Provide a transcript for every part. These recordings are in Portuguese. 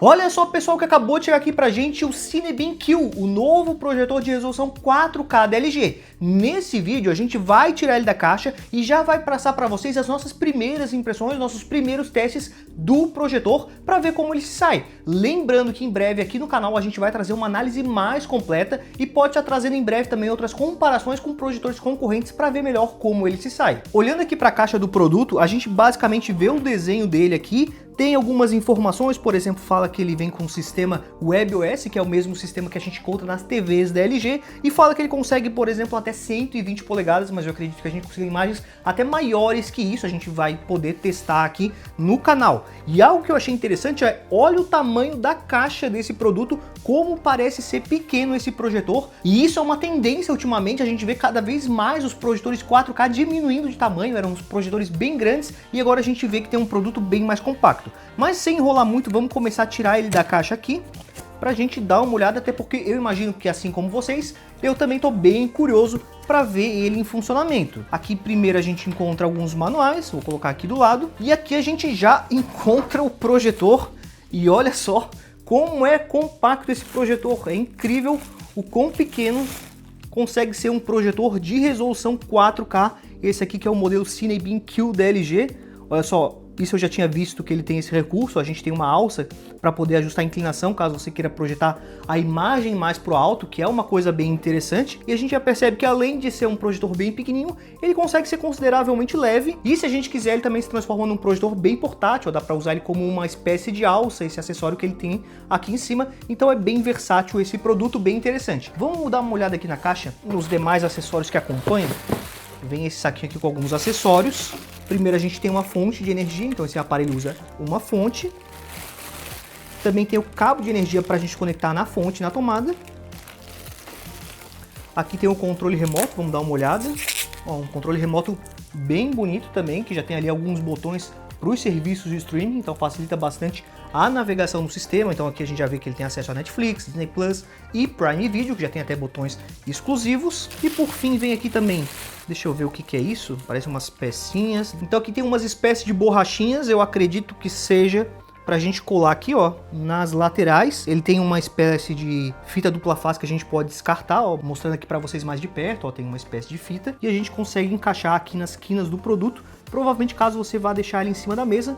Olha só, pessoal, que acabou de chegar aqui pra gente o Cinebeam Q, o novo projetor de resolução 4K da LG. Nesse vídeo a gente vai tirar ele da caixa e já vai passar para vocês as nossas primeiras impressões, nossos primeiros testes do projetor para ver como ele se sai. Lembrando que em breve aqui no canal a gente vai trazer uma análise mais completa e pode estar trazendo em breve também outras comparações com projetores concorrentes para ver melhor como ele se sai. Olhando aqui para a caixa do produto, a gente basicamente vê o desenho dele aqui. Tem algumas informações, por exemplo, fala que ele vem com o sistema WebOS, que é o mesmo sistema que a gente encontra nas TVs da LG, e fala que ele consegue, por exemplo, até 120 polegadas, mas eu acredito que a gente consiga imagens até maiores que isso, a gente vai poder testar aqui no canal. E algo que eu achei interessante é, olha o tamanho da caixa desse produto, como parece ser pequeno esse projetor, e isso é uma tendência ultimamente, a gente vê cada vez mais os projetores 4K diminuindo de tamanho, eram uns projetores bem grandes, e agora a gente vê que tem um produto bem mais compacto. Mas sem enrolar muito, vamos começar a tirar ele da caixa aqui, pra gente dar uma olhada, até porque eu imagino que assim como vocês, eu também tô bem curioso para ver ele em funcionamento. Aqui primeiro a gente encontra alguns manuais, vou colocar aqui do lado, e aqui a gente já encontra o projetor, e olha só como é compacto esse projetor, é incrível o quão pequeno consegue ser um projetor de resolução 4K, esse aqui que é o modelo Cinebeam Q da LG, olha só. Isso eu já tinha visto que ele tem esse recurso, a gente tem uma alça para poder ajustar a inclinação, caso você queira projetar a imagem mais pro alto, que é uma coisa bem interessante. E a gente já percebe que além de ser um projetor bem pequenininho, ele consegue ser consideravelmente leve. E se a gente quiser, ele também se transforma num projetor bem portátil, dá para usar ele como uma espécie de alça, esse acessório que ele tem aqui em cima. Então é bem versátil esse produto, bem interessante. Vamos dar uma olhada aqui na caixa, nos demais acessórios que acompanham. Vem esse saquinho aqui com alguns acessórios. Primeiro a gente tem uma fonte de energia, então esse aparelho usa uma fonte. Também tem o cabo de energia para a gente conectar na fonte, na tomada. Aqui tem o controle remoto, vamos dar uma olhada. Ó, um controle remoto bem bonito também, que já tem ali alguns botões para os serviços de streaming, então facilita bastante a navegação no sistema. Então aqui a gente já vê que ele tem acesso a Netflix, Disney Plus e Prime Video, que já tem até botões exclusivos. E por fim vem aqui também, deixa eu ver o que é isso, parece umas pecinhas. Então aqui tem umas espécies de borrachinhas, eu acredito que seja pra gente colar aqui, ó, nas laterais. Ele tem uma espécie de fita dupla face que a gente pode descartar, ó, mostrando aqui pra vocês mais de perto, ó, tem uma espécie de fita. E a gente consegue encaixar aqui nas quinas do produto, provavelmente caso você vá deixar ele em cima da mesa,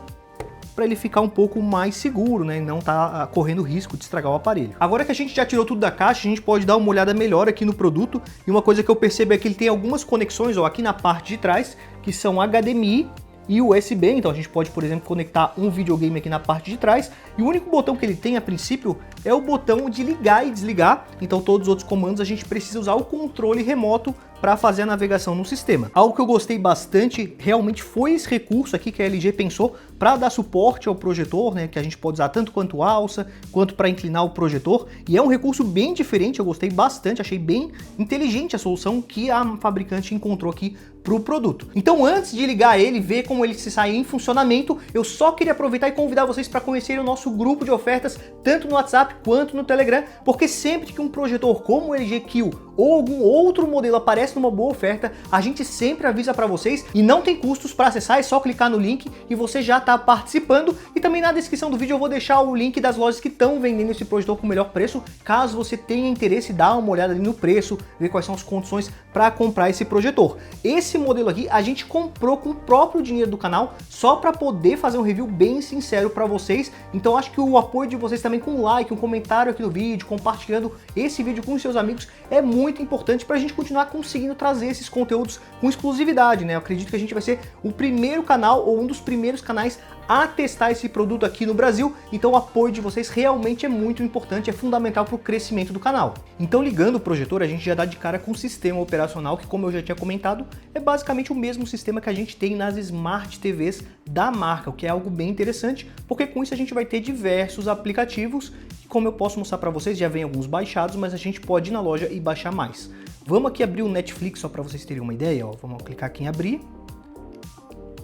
para ele ficar um pouco mais seguro, né, e não tá correndo risco de estragar o aparelho. Agora que a gente já tirou tudo da caixa, a gente pode dar uma olhada melhor aqui no produto, e uma coisa que eu percebo é que ele tem algumas conexões, ó, aqui na parte de trás, que são HDMI e USB, então a gente pode, por exemplo, conectar um videogame aqui na parte de trás, e o único botão que ele tem a princípio é o botão de ligar e desligar, então todos os outros comandos a gente precisa usar o controle remoto para fazer a navegação no sistema. Algo que eu gostei bastante realmente foi esse recurso aqui que a LG pensou para dar suporte ao projetor, né, que a gente pode usar tanto quanto alça, quanto para inclinar o projetor, e é um recurso bem diferente, eu gostei bastante, achei bem inteligente a solução que a fabricante encontrou aqui para o produto. Então antes de ligar ele, ver como ele se sai em funcionamento, eu só queria aproveitar e convidar vocês para conhecerem o nosso grupo de ofertas, tanto no WhatsApp quanto no Telegram, porque sempre que um projetor como o LG Q ou algum outro modelo aparece numa boa oferta, a gente sempre avisa para vocês e não tem custos para acessar, é só clicar no link e você já está participando. E também na descrição do vídeo eu vou deixar o link das lojas que estão vendendo esse projetor com o melhor preço, caso você tenha interesse, dá uma olhada ali no preço, ver quais são as condições para comprar esse projetor. Esse modelo aqui a gente comprou com o próprio dinheiro do canal, só para poder fazer um review bem sincero para vocês. Então acho que o apoio de vocês também com um like, um comentário aqui no vídeo, compartilhando esse vídeo com os seus amigos é muito importante para a gente continuar conseguindo trazer esses conteúdos com exclusividade, né? Eu acredito que a gente vai ser o primeiro canal ou um dos primeiros canais a testar esse produto aqui no Brasil, então o apoio de vocês realmente é muito importante, é fundamental para o crescimento do canal. Então ligando o projetor, a gente já dá de cara com o sistema operacional, que como eu já tinha comentado, é basicamente o mesmo sistema que a gente tem nas Smart TVs da marca, o que é algo bem interessante, porque com isso a gente vai ter diversos aplicativos, e como eu posso mostrar para vocês, já vem alguns baixados, mas a gente pode ir na loja e baixar mais. Vamos aqui abrir o Netflix só para vocês terem uma ideia, ó. Vamos clicar aqui em abrir.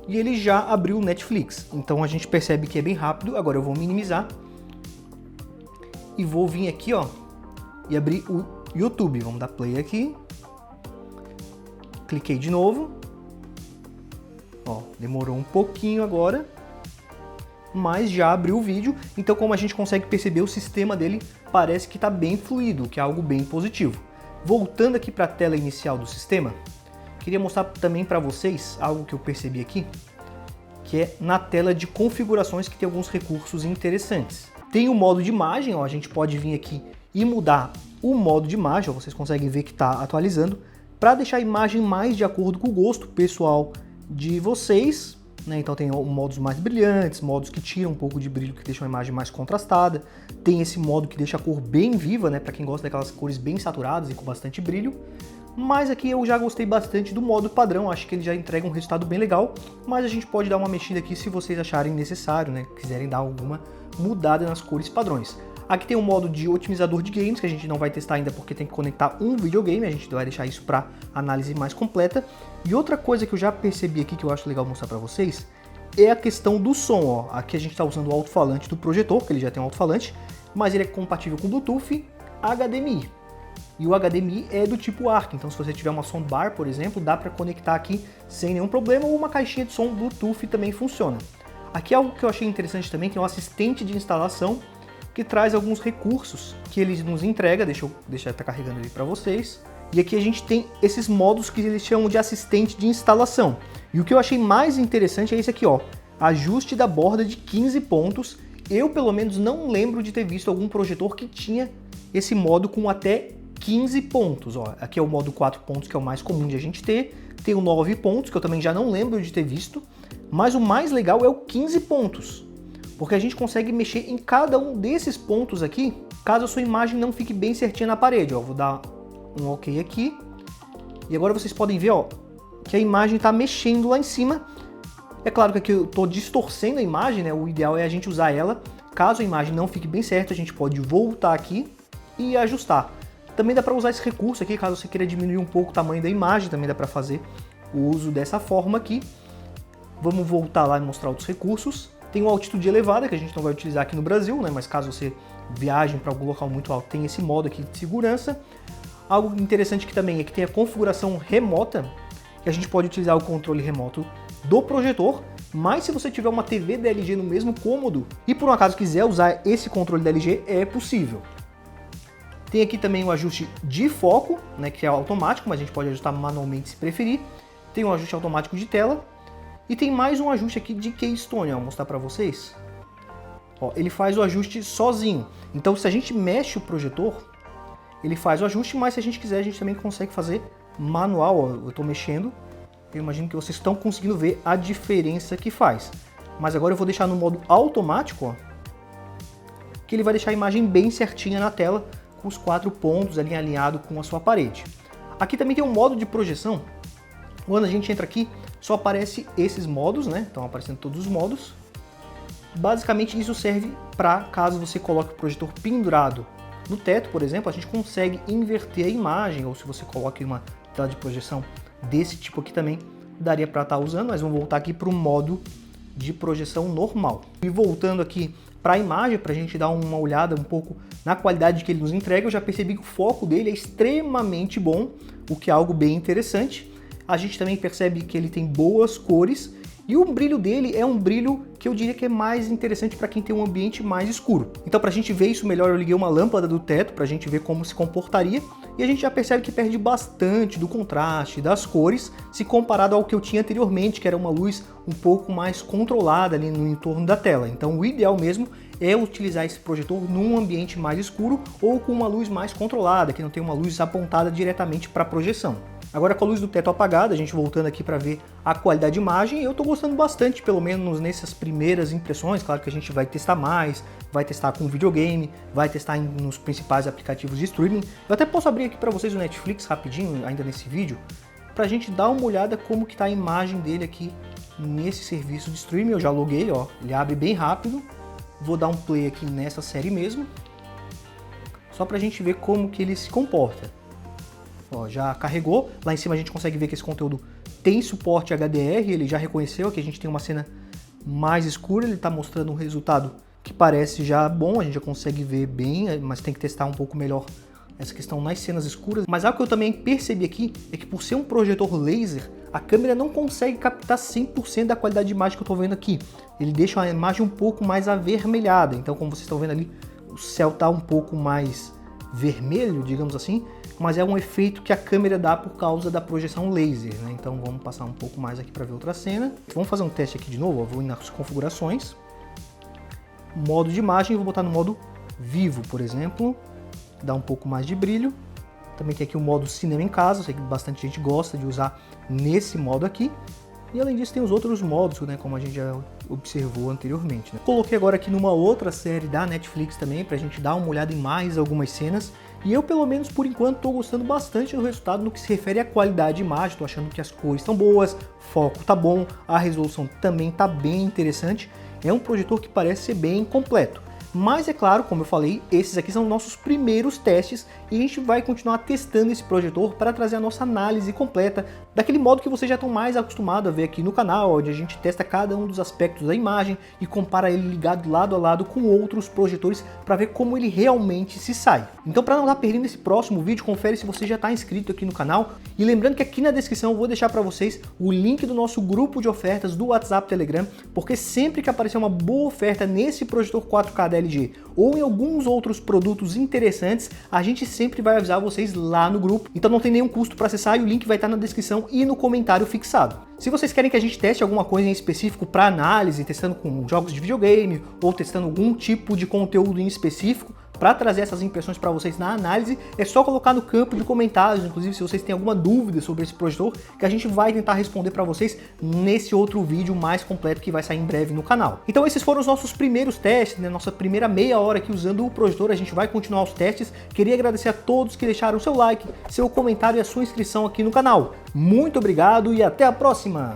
E ele já abriu o Netflix, então a gente percebe que é bem rápido. Agora eu vou minimizar e vou vir aqui, ó, e abrir o YouTube. Vamos dar play aqui, cliquei de novo, ó, demorou um pouquinho agora, mas já abriu o vídeo, então como a gente consegue perceber, o sistema dele parece que está bem fluido, que é algo bem positivo. Voltando aqui para a tela inicial do sistema, queria mostrar também para vocês algo que eu percebi aqui, que é na tela de configurações, que tem alguns recursos interessantes. Tem o modo de imagem, ó, a gente pode vir aqui e mudar o modo de imagem, ó, vocês conseguem ver que está atualizando, para deixar a imagem mais de acordo com o gosto pessoal de vocês, né? Então tem modos mais brilhantes, modos que tiram um pouco de brilho, que deixam a imagem mais contrastada. Tem esse modo que deixa a cor bem viva, né? Para quem gosta daquelas cores bem saturadas e com bastante brilho. Mas aqui eu já gostei bastante do modo padrão, acho que ele já entrega um resultado bem legal, mas a gente pode dar uma mexida aqui se vocês acharem necessário, né? Quiserem dar alguma mudada nas cores padrões. Aqui tem um modo de otimizador de games, que a gente não vai testar ainda porque tem que conectar um videogame, a gente vai deixar isso para análise mais completa. E outra coisa que eu já percebi aqui que eu acho legal mostrar para vocês é a questão do som. Ó. Aqui a gente está usando o alto-falante do projetor, que ele já tem um alto-falante, mas ele é compatível com Bluetooth, HDMI. E o HDMI é do tipo ARC, então se você tiver uma soundbar, por exemplo, dá para conectar aqui sem nenhum problema, ou uma caixinha de som Bluetooth também funciona. Aqui algo que eu achei interessante também, tem um assistente de instalação, que traz alguns recursos que ele nos entrega, deixa eu deixar ele carregando ali para vocês. E aqui a gente tem esses modos que eles chamam de assistente de instalação. E o que eu achei mais interessante é esse aqui, ó, ajuste da borda de 15 pontos. Eu pelo menos não lembro de ter visto algum projetor que tinha esse modo com até 15 pontos. Ó. Aqui é o modo 4 pontos, que é o mais comum de a gente ter. Tem o 9 pontos, que eu também já não lembro de ter visto. Mas o mais legal é o 15 pontos. Porque a gente consegue mexer em cada um desses pontos aqui, caso a sua imagem não fique bem certinha na parede. Ó, vou dar um OK aqui. E agora vocês podem ver, ó, que a imagem está mexendo lá em cima. É claro que aqui eu estou distorcendo a imagem, né? O ideal é a gente usar ela. Caso a imagem não fique bem certa, a gente pode voltar aqui e ajustar. Também dá para usar esse recurso aqui, caso você queira diminuir um pouco o tamanho da imagem, também dá para fazer o uso dessa forma aqui. Vamos voltar lá e mostrar outros recursos. Tem uma altitude elevada, que a gente não vai utilizar aqui no Brasil, né? Mas caso você viaje para algum local muito alto, tem esse modo aqui de segurança. Algo interessante aqui também é que tem a configuração remota, que a gente pode utilizar o controle remoto do projetor, mas se você tiver uma TV da LG no mesmo cômodo e por um acaso quiser usar esse controle da LG, é possível. Tem aqui também o ajuste de foco, né, que é automático, mas a gente pode ajustar manualmente se preferir. Tem um ajuste automático de tela. E tem mais um ajuste aqui de Keystone, ó, vou mostrar para vocês. Ó, ele faz o ajuste sozinho. Então se a gente mexe o projetor, ele faz o ajuste, mas se a gente quiser a gente também consegue fazer manual. Ó, eu estou mexendo, eu imagino que vocês estão conseguindo ver a diferença que faz. Mas agora eu vou deixar no modo automático, ó, que ele vai deixar a imagem bem certinha na tela, com os 4 pontos ali alinhado com a sua parede. Aqui também tem um modo de projeção. Quando a gente entra aqui, só aparece esses modos, né? Estão aparecendo todos os modos. Basicamente isso serve para caso você coloque o projetor pendurado no teto, por exemplo, a gente consegue inverter a imagem, ou se você coloque uma tela de projeção desse tipo aqui também, daria para estar usando, mas vamos voltar aqui para o modo de projeção normal. E voltando aqui para a imagem, para a gente dar uma olhada um pouco na qualidade que ele nos entrega, eu já percebi que o foco dele é extremamente bom, o que é algo bem interessante. A gente também percebe que ele tem boas cores e o brilho dele é um brilho que eu diria que é mais interessante para quem tem um ambiente mais escuro. Então para a gente ver isso melhor, eu liguei uma lâmpada do teto para a gente ver como se comportaria e a gente já percebe que perde bastante do contraste das cores se comparado ao que eu tinha anteriormente, que era uma luz um pouco mais controlada ali no entorno da tela. Então o ideal mesmo é utilizar esse projetor num ambiente mais escuro ou com uma luz mais controlada, que não tem uma luz apontada diretamente para a projeção. Agora com a luz do teto apagada, a gente voltando aqui para ver a qualidade de imagem, eu estou gostando bastante, pelo menos nessas primeiras impressões. Claro que a gente vai testar mais, vai testar com videogame, vai testar nos principais aplicativos de streaming. Eu até posso abrir aqui para vocês o Netflix rapidinho, ainda nesse vídeo, para a gente dar uma olhada como que está a imagem dele aqui nesse serviço de streaming. Eu já loguei, ó, ele abre bem rápido. Vou dar um play aqui nessa série mesmo, só para a gente ver como que ele se comporta. Ó, já carregou, lá em cima a gente consegue ver que esse conteúdo tem suporte HDR, ele já reconheceu que a gente tem uma cena mais escura, ele está mostrando um resultado que parece já bom, a gente já consegue ver bem, mas tem que testar um pouco melhor essa questão nas cenas escuras. Mas algo que eu também percebi aqui é que por ser um projetor laser, a câmera não consegue captar 100% da qualidade de imagem que eu estou vendo aqui. Ele deixa a imagem um pouco mais avermelhada, então como vocês estão vendo ali, o céu está um pouco mais vermelho, digamos assim, mas é um efeito que a câmera dá por causa da projeção laser, né? Então vamos passar um pouco mais aqui para ver outra cena. Vamos fazer um teste aqui de novo, ó. Vou ir nas configurações, modo de imagem, vou botar no modo vivo, por exemplo, dá um pouco mais de brilho. Também tem aqui o modo cinema em casa, eu sei que bastante gente gosta de usar nesse modo aqui. E além disso tem os outros modos, né, como a gente já observou anteriormente, né? Coloquei agora aqui numa outra série da Netflix também, pra gente dar uma olhada em mais algumas cenas. E eu, pelo menos por enquanto, estou gostando bastante do resultado no que se refere à qualidade de imagem. Estou achando que as cores estão boas, foco tá bom, a resolução também tá bem interessante. É um projetor que parece ser bem completo. Mas é claro, como eu falei, esses aqui são nossos primeiros testes e a gente vai continuar testando esse projetor para trazer a nossa análise completa daquele modo que vocês já estão mais acostumados a ver aqui no canal, onde a gente testa cada um dos aspectos da imagem e compara ele ligado lado a lado com outros projetores para ver como ele realmente se sai. Então, para não estar perdendo esse próximo vídeo, confere se você já está inscrito aqui no canal e lembrando que aqui na descrição eu vou deixar para vocês o link do nosso grupo de ofertas do WhatsApp Telegram, porque sempre que aparecer uma boa oferta nesse projetor 4K da LG ou em alguns outros produtos interessantes, a gente sempre vai avisar vocês lá no grupo. Então não tem nenhum custo para acessar e o link vai estar na descrição e no comentário fixado. Se vocês querem que a gente teste alguma coisa em específico para análise, testando com jogos de videogame ou testando algum tipo de conteúdo em específico, para trazer essas impressões para vocês na análise, é só colocar no campo de comentários, inclusive se vocês têm alguma dúvida sobre esse projetor, que a gente vai tentar responder para vocês nesse outro vídeo mais completo que vai sair em breve no canal. Então esses foram os nossos primeiros testes, né? Nossa primeira meia hora aqui usando o projetor, a gente vai continuar os testes. Queria agradecer a todos que deixaram seu like, seu comentário e a sua inscrição aqui no canal. Muito obrigado e até a próxima!